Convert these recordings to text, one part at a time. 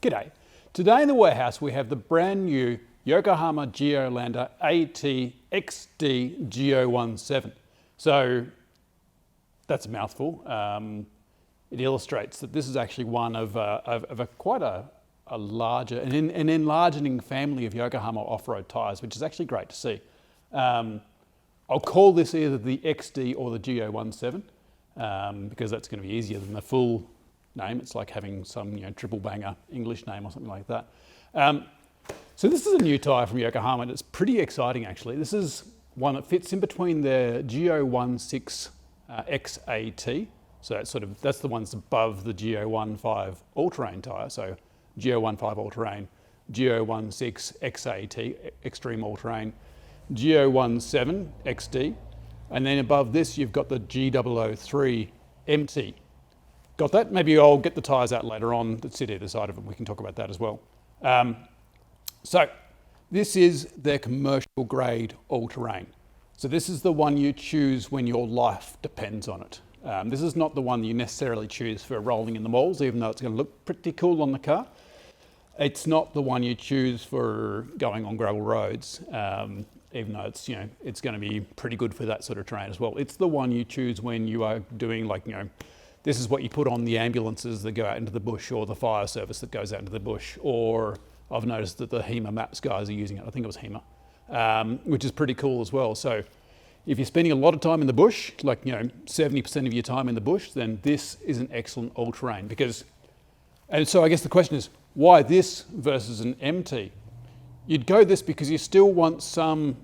G'day. Today in the warehouse we have the brand new Yokohama Geolandar AT XD G017. So that's a mouthful. It illustrates that this is actually one of quite a larger, an enlarging family of Yokohama off-road tyres, which is actually great to see. I'll call this either the XD or the G017 because that's going to be easier than the full name. It's like having some triple banger English name or something like that. So this is a new tyre from Yokohama and it's pretty exciting actually. This is one that fits in between the G016 XAT. So that's the ones above the G015 all-terrain tyre. So G015 all-terrain, G016 XAT, extreme all-terrain, G017 XD, and then above this you've got the G003 MT. Got that? Maybe I'll get the tyres out later on that sit either side of them. We can talk about that as well. So this is their commercial grade all-terrain. So this is the one you choose when your life depends on it. This is not the one you necessarily choose for rolling in the malls, even though it's going to look pretty cool on the car. It's not the one you choose for going on gravel roads, even though it's it's going to be pretty good for that sort of terrain as well. It's the one you choose when you are doing this is what you put on the ambulances that go out into the bush, or the fire service that goes out into the bush, or I've noticed that the HEMA Maps guys are using it. I think it was HEMA, which is pretty cool as well. So if you're spending a lot of time in the bush, 70% of your time in the bush, then this is an excellent all-terrain and so I guess the question is, why this versus an MT? You'd go this because you still want some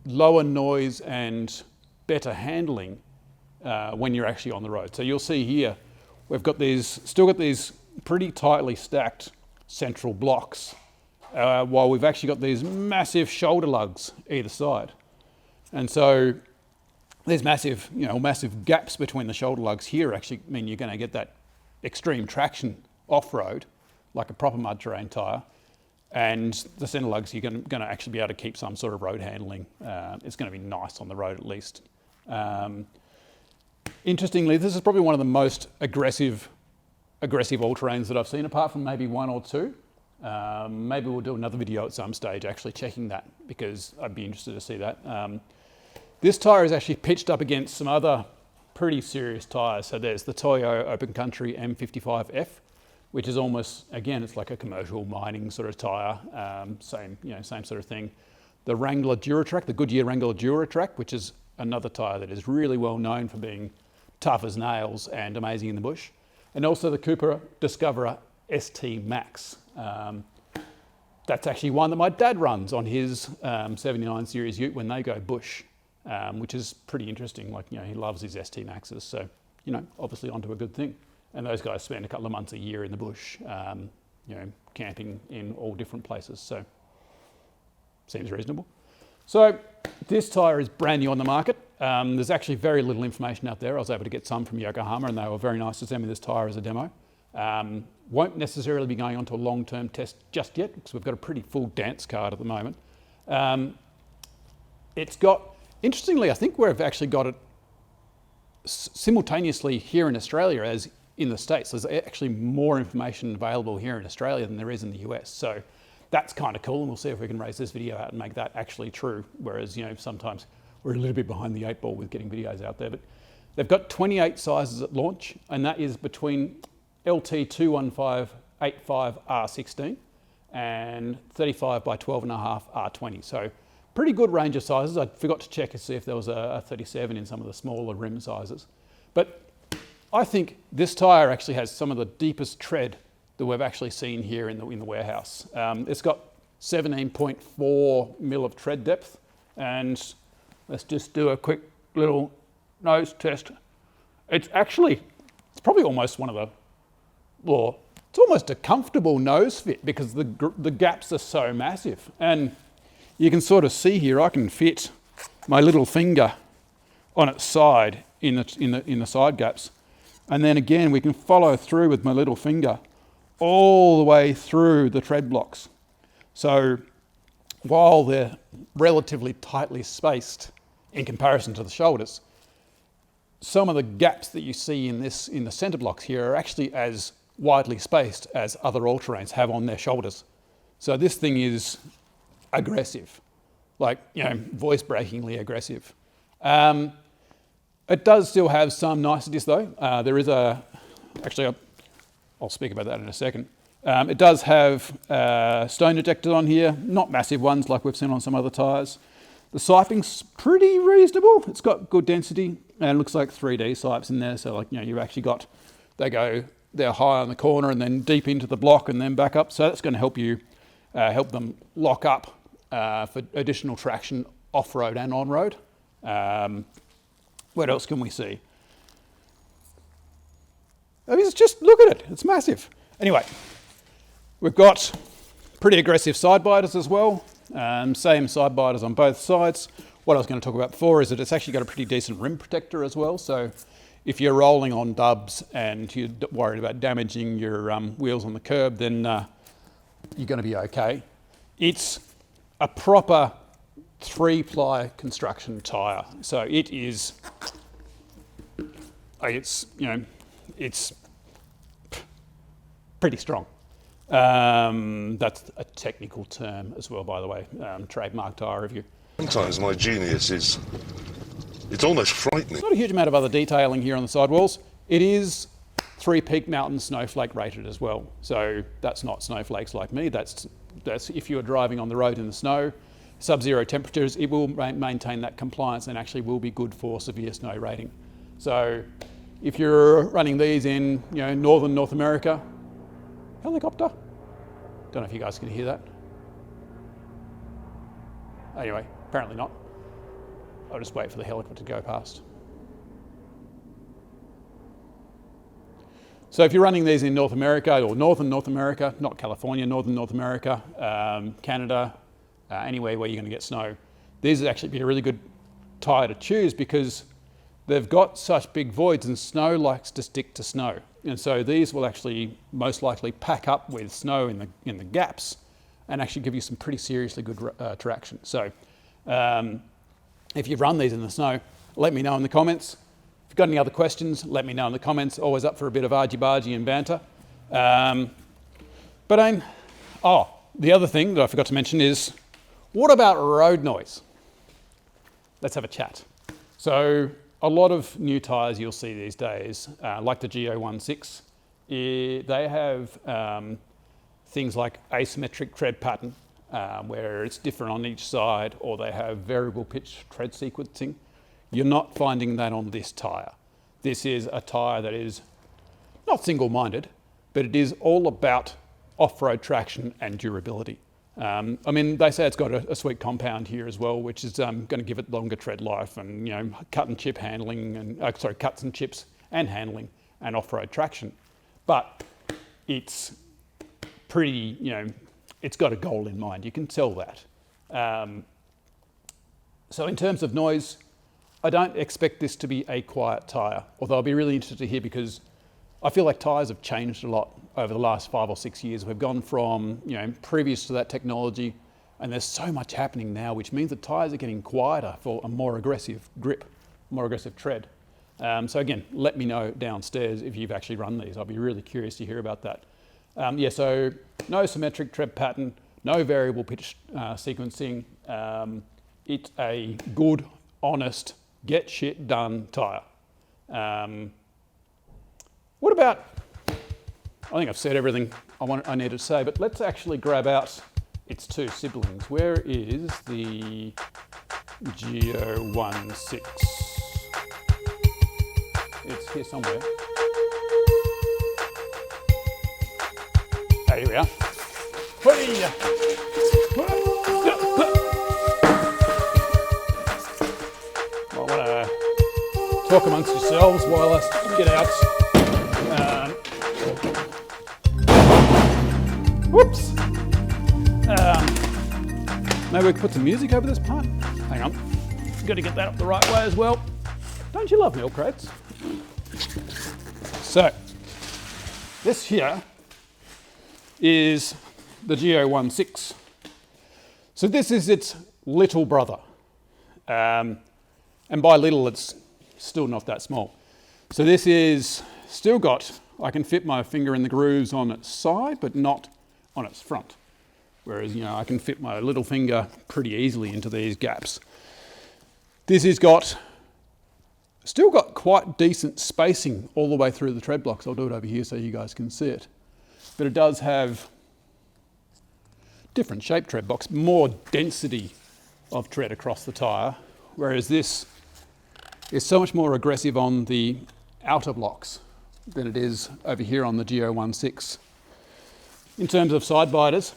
lower noise and better handling when you're actually on the road. So you'll see here, we've got still got these pretty tightly stacked central blocks, while we've actually got these massive shoulder lugs either side. And so there's massive gaps between the shoulder lugs here actually mean you're going to get that extreme traction off-road, like a proper mud terrain tyre. And the centre lugs, you're going to actually be able to keep some sort of road handling. It's going to be nice on the road at least. Interestingly, this is probably one of the most aggressive all-terrains that I've seen, apart from maybe one or two. Maybe we'll do another video at some stage actually checking that, because I'd be interested to see that. This tyre is actually pitched up against some other pretty serious tyres. So there's the Toyo Open Country M55F, which is almost, again, it's like a commercial mining sort of tyre, same sort of thing. The Wrangler Duratrack, the Goodyear Wrangler Duratrack, which is another tyre that is really well known for being tough as nails and amazing in the bush. And also the Cooper Discoverer ST Max. That's actually one that my dad runs on his 79 series ute when they go bush, which is pretty interesting. He loves his ST Maxes, so obviously onto a good thing. And those guys spend a couple of months a year in the bush, camping in all different places. So seems reasonable. So this tyre is brand new on the market. There's actually very little information out there. I was able to get some from Yokohama and they were very nice to send me this tyre as a demo. Won't necessarily be going on to a long-term test just yet because we've got a pretty full dance card at the moment. It's got, interestingly, I think we've actually got it simultaneously here in Australia as in the States. There's actually more information available here in Australia than there is in the US. So that's kind of cool, and we'll see if we can raise this video out and make that actually true. Whereas, sometimes we're a little bit behind the 8 ball with getting videos out there. But they've got 28 sizes at launch, and that is between LT215 85 R16 and 35 by 12.5 R20. So pretty good range of sizes. I forgot to check to see if there was a 37 in some of the smaller rim sizes. But I think this tyre actually has some of the deepest tread that we've actually seen here in the warehouse. It's got 17.4 mil of tread depth, and let's just do a quick little nose test. It's probably almost it's almost a comfortable nose fit because the gaps are so massive. And you can sort of see here, I can fit my little finger on its side in the side gaps. And then again, we can follow through with my little finger all the way through the tread blocks. So while they're relatively tightly spaced in comparison to the shoulders, some of the gaps that you see in the center blocks here are actually as widely spaced as other all-terrains have on their shoulders. So this thing is aggressive, like, you know, voice-breakingly aggressive. It does still have some niceties though. There is I'll speak about that in a second. It does have stone ejectors on here, not massive ones like we've seen on some other tyres. The siping's pretty reasonable. It's got good density and it looks like 3D sipes in there. So like, you know, you've actually got, they're high on the corner and then deep into the block and then back up. So that's going to help you, help them lock up for additional traction off-road and on-road. What else can we see? I mean, just look at it, it's massive. Anyway, we've got pretty aggressive side biters as well. Same side biters on both sides. What I was going to talk about before is that it's actually got a pretty decent rim protector as well. So if you're rolling on dubs and you're worried about damaging your wheels on the curb, then you're going to be okay. It's a proper 3-ply construction tyre. So it is, it's pretty strong. That's a technical term as well, by the way, trademark tyre review. Sometimes my genius is, it's almost frightening. There's not a huge amount of other detailing here on the sidewalls. It is 3 Peak Mountain snowflake rated as well. So that's not snowflakes like me. That's if you're driving on the road in the snow, sub-zero temperatures, it will maintain that compliance and actually will be good for severe snow rating. So if you're running these in, you know, northern North America, helicopter? Don't know if you guys can hear that. Anyway, apparently not. I'll just wait for the helicopter to go past. So if you're running these in North America or northern North America, not California, northern North America, Canada, anywhere where you're going to get snow, these would actually be a really good tyre to choose because they've got such big voids and snow likes to stick to snow. And so these will actually most likely pack up with snow in the gaps and actually give you some pretty seriously good traction. So if you've run these in the snow, let me know in the comments. If you've got any other questions, let me know in the comments. Always up for a bit of argy-bargy and banter. The other thing that I forgot to mention is, what about road noise? Let's have a chat. So a lot of new tyres you'll see these days, like the G017, they have things like asymmetric tread pattern, where it's different on each side, or they have variable pitch tread sequencing. You're not finding that on this tyre. This is a tyre that is not single-minded, but it is all about off-road traction and durability. I mean, they say it's got a sweet compound here as well, which is going to give it longer tread life and, you know, cut and chip handling and, cuts and chips and handling and off-road traction. But it's pretty, you know, it's got a goal in mind. You can tell that. So in terms of noise, I don't expect this to be a quiet tyre, although I'll be really interested to hear because I feel like tyres have changed a lot over the last 5 or 6 years. We've gone from, you know, previous to that technology, and there's so much happening now, which means that tyres are getting quieter for a more aggressive grip, more aggressive tread. So again, let me know downstairs if you've actually run these. I'll be really curious to hear about that. So no symmetric tread pattern, no variable pitch sequencing. It's a good, honest, get shit done tyre. What about, I think I've said everything I need to say, but let's actually grab out its 2 siblings. Where is the G016? It's here somewhere. Oh, here we are. I want to talk amongst yourselves while I get out. Whoops. Maybe we could put some music over this part. Hang on. Got to get that up the right way as well. Don't you love milk crates? So, this here is the G016. So this is its little brother. And by little, it's still not that small. So this is still got I can fit my finger in the grooves on its side, but not on its front. Whereas, you know, I can fit my little finger pretty easily into these gaps. This has still got quite decent spacing all the way through the tread blocks. I'll do it over here so you guys can see it. But it does have different shaped tread blocks, more density of tread across the tyre, whereas this is so much more aggressive on the outer blocks than it is over here on the G016. In terms of side biters,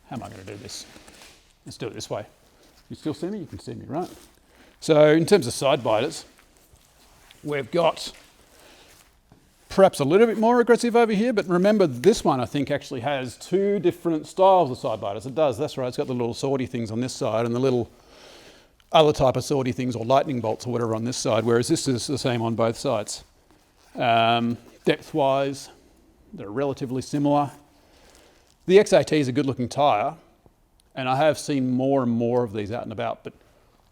how am I going to do this? Let's do it this way. You still see me? You can see me, right? So in terms of side biters, we've got perhaps a little bit more aggressive over here, but remember this one I think actually has two different styles of side biters. It does, that's right. It's got the little swordy things on this side and the little other type of swordy things or lightning bolts or whatever on this side, whereas this is the same on both sides. Depth-wise, they're relatively similar. The XAT is a good-looking tyre, and I have seen more and more of these out and about, but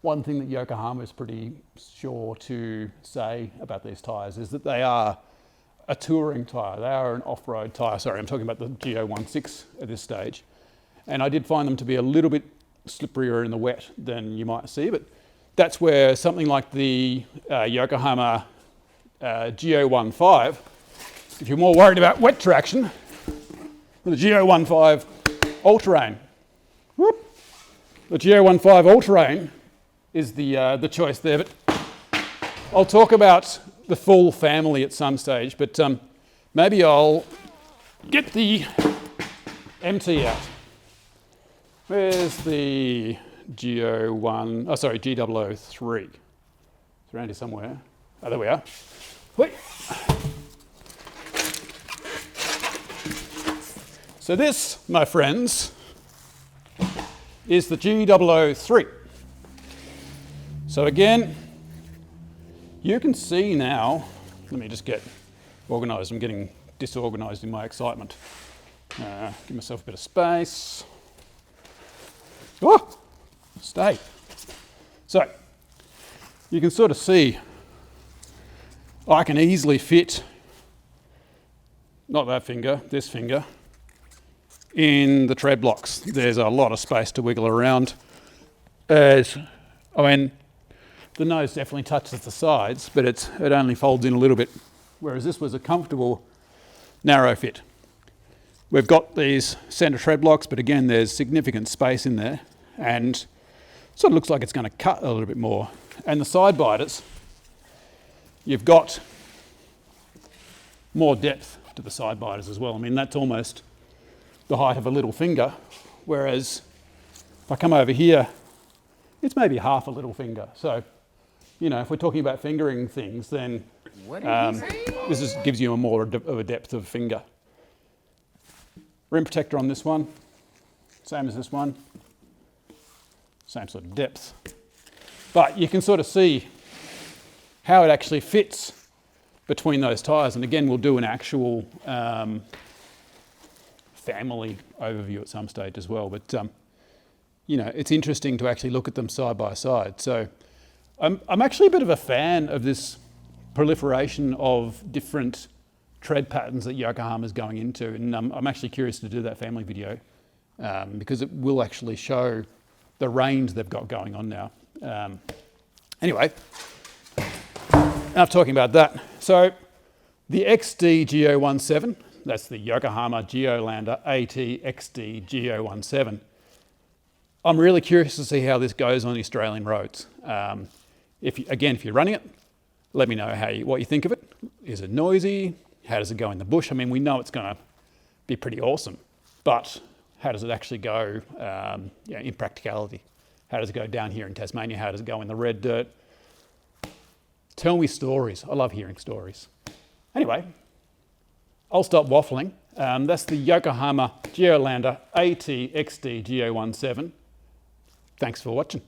one thing that Yokohama is pretty sure to say about these tyres is that they are a touring tyre. They are an off-road tyre. Sorry, I'm talking about the G016 at this stage. And I did find them to be a little bit slipperier in the wet than you might see, but that's where something like the Yokohama G017, if you're more worried about wet traction, the G015 all-terrain. The G015 all-terrain is the choice there, but I'll talk about the full family at some stage, but maybe I'll get the MT out. Where's the G003? It's around here somewhere. Oh, there we are. Wait. So this, my friends, is the G003. So again, you can see now, let me just get organised. I'm getting disorganised in my excitement. Give myself a bit of space. Oh, stay. So you can sort of see I can easily fit, not that finger, this finger, in the tread blocks. There's a lot of space to wiggle around. The nose definitely touches the sides, but it only folds in a little bit, whereas this was a comfortable, narrow fit. We've got these centre tread blocks, but again, there's significant space in there, and sort of looks like it's going to cut a little bit more. And the side biters, you've got more depth to the side biters as well. I mean, that's almost the height of a little finger, whereas if I come over here, it's maybe half a little finger. So, you know, if we're talking about fingering things, then this gives you a more of a depth of finger. Rim protector on this one, same as this one, same sort of depth. But you can sort of see how it actually fits between those tyres. And again, we'll do an actual family overview at some stage as well. But, you know, it's interesting to actually look at them side by side. So I'm actually a bit of a fan of this proliferation of different tread patterns that Yokohama's going into. And I'm actually curious to do that family video because it will actually show the range they've got going on now. Anyway, enough talking about that. So the XD G017, that's the Yokohama Geolandar AT XD G017. I'm really curious to see how this goes on the Australian roads. If you're running it, let me know what you think of it. Is it noisy? How does it go in the bush? I mean, we know it's going to be pretty awesome, but how does it actually go in practicality? How does it go down here in Tasmania? How does it go in the red dirt? Tell me stories. I love hearing stories. Anyway, I'll stop waffling. That's the Yokohama Geolandar AT XD G017. Thanks for watching.